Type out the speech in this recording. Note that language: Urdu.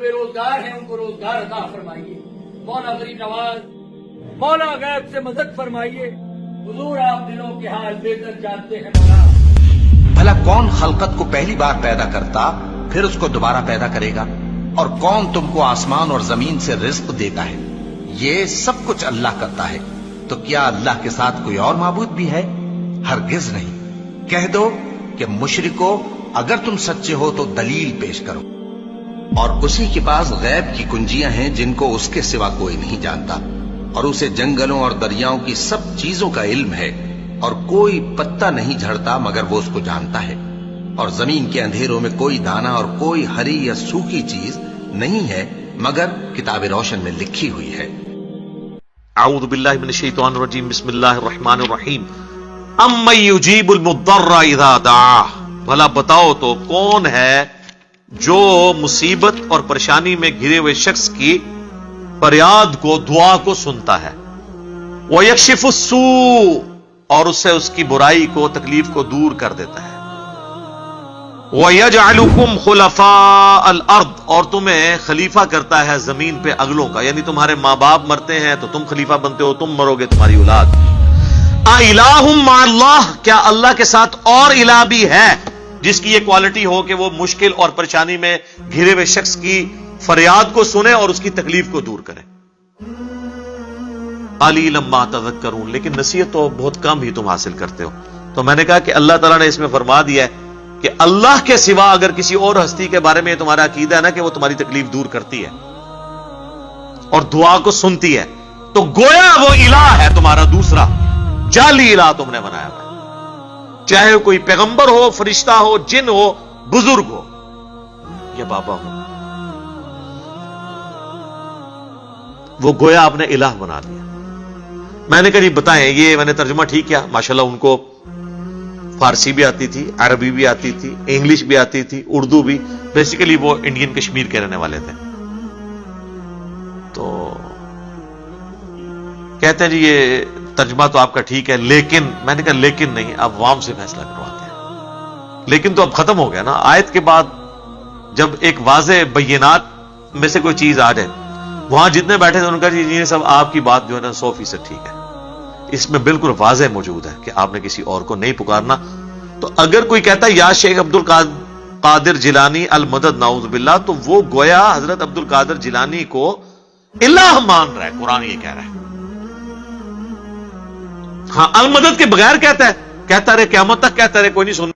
بے روزگار ہیں ان کو روزگار عطا فرمائیے. مولا غریب نواز مولا غیب سے مدد فرمائیے. حضور آپ دلوں کے حال بہتر جانتے ہیں مولا. بھلا کون خلقت کو پہلی بار پیدا کرتا پھر اس کو دوبارہ پیدا کرے گا؟ اور کون تم کو آسمان اور زمین سے رزق دیتا ہے؟ یہ سب کچھ اللہ کرتا ہے. تو کیا اللہ کے ساتھ کوئی اور معبود بھی ہے؟ ہرگز نہیں. کہہ دو کہ مشرکو اگر تم سچے ہو تو دلیل پیش کرو. اور اسی کے پاس غیب کی کنجیاں ہیں جن کو اس کے سوا کوئی نہیں جانتا. اور اسے جنگلوں اور دریاؤں کی سب چیزوں کا علم ہے. اور کوئی پتا نہیں جھڑتا مگر وہ اس کو جانتا ہے. اور زمین کے اندھیروں میں کوئی دانا اور کوئی ہری یا سوکھی چیز نہیں ہے مگر کتاب روشن میں لکھی ہوئی ہے. اعوذ باللہ من الشیطان الرجیم. بسم اللہ الرحمن الرحیم. امن یجیب المضطر اذا دعاہ. بھلا بتاؤ تو کون ہے جو مصیبت اور پریشانی میں گھرے ہوئے شخص کی فریاد کو دعا کو سنتا ہے. وَيَكْشِفُ السُّوءَ اور اس سے اس کی برائی کو تکلیف کو دور کر دیتا ہے. وَيَجْعَلُكُمْ خُلَفَاءَ الْأَرْضِ اور تمہیں خلیفہ کرتا ہے زمین پہ اگلوں کا. یعنی تمہارے ماں باپ مرتے ہیں تو تم خلیفہ بنتے ہو, تم مرو گے تمہاری اولاد. اِلَٰهٌ مَعَ اللَّهِ کیا اللہ کے ساتھ اور الہ بھی ہے جس کی یہ کوالٹی ہو کہ وہ مشکل اور پریشانی میں گھرے ہوئے شخص کی فریاد کو سنے اور اس کی تکلیف کو دور کرے. قَلِيلًا مَا تَذَكَّرُونَ لیکن نصیحت تو بہت کم ہی تم حاصل کرتے ہو. تو میں نے کہا کہ اللہ تعالیٰ نے اس میں فرما دیا ہے کہ اللہ کے سوا اگر کسی اور ہستی کے بارے میں تمہارا عقیدہ ہے نا کہ وہ تمہاری تکلیف دور کرتی ہے اور دعا کو سنتی ہے تو گویا وہ الہ ہے تمہارا دوسرا جعلی الہ تم نے بنایا ہے. چاہے کوئی پیغمبر ہو, فرشتہ ہو, جن ہو, بزرگ ہو یا بابا ہو, وہ گویا آپ نے الہ بنا دیا. میں نے کہا جی بتائیں, یہ میں نے ترجمہ ٹھیک کیا. ماشاءاللہ ان کو فارسی بھی آتی تھی, عربی بھی آتی تھی, انگلش بھی آتی تھی, اردو بھی. بیسیکلی وہ انڈین کشمیر کے رہنے والے تھے. تو کہتے ہیں جی یہ ترجمہ تو آپ کا ٹھیک ہے, لیکن میں نے کہا لیکن نہیں, اب عوام سے فیصلہ کرواتے ہیں. لیکن تو اب ختم ہو گیا نا. آیت کے بعد جب ایک واضح بینات میں سے کوئی چیز آ جائے, وہاں جتنے بیٹھے تھے ان کا جی یہ سب آپ کی بات جو ہے نا 100% ٹھیک ہے. اس میں بالکل واضح موجود ہے کہ آپ نے کسی اور کو نہیں پکارنا. تو اگر کوئی کہتا ہے یا شیخ عبد القادر جیلانی المدد نعوذ باللہ, تو وہ گویا حضرت عبد القادر جیلانی کو الہ مان رہا ہے. قرآن یہ کہہ رہا ہے. ہاں المدد کے بغیر کہتا ہے, کہتا رہے قیامت تک کہتا رہے, کوئی نہیں سن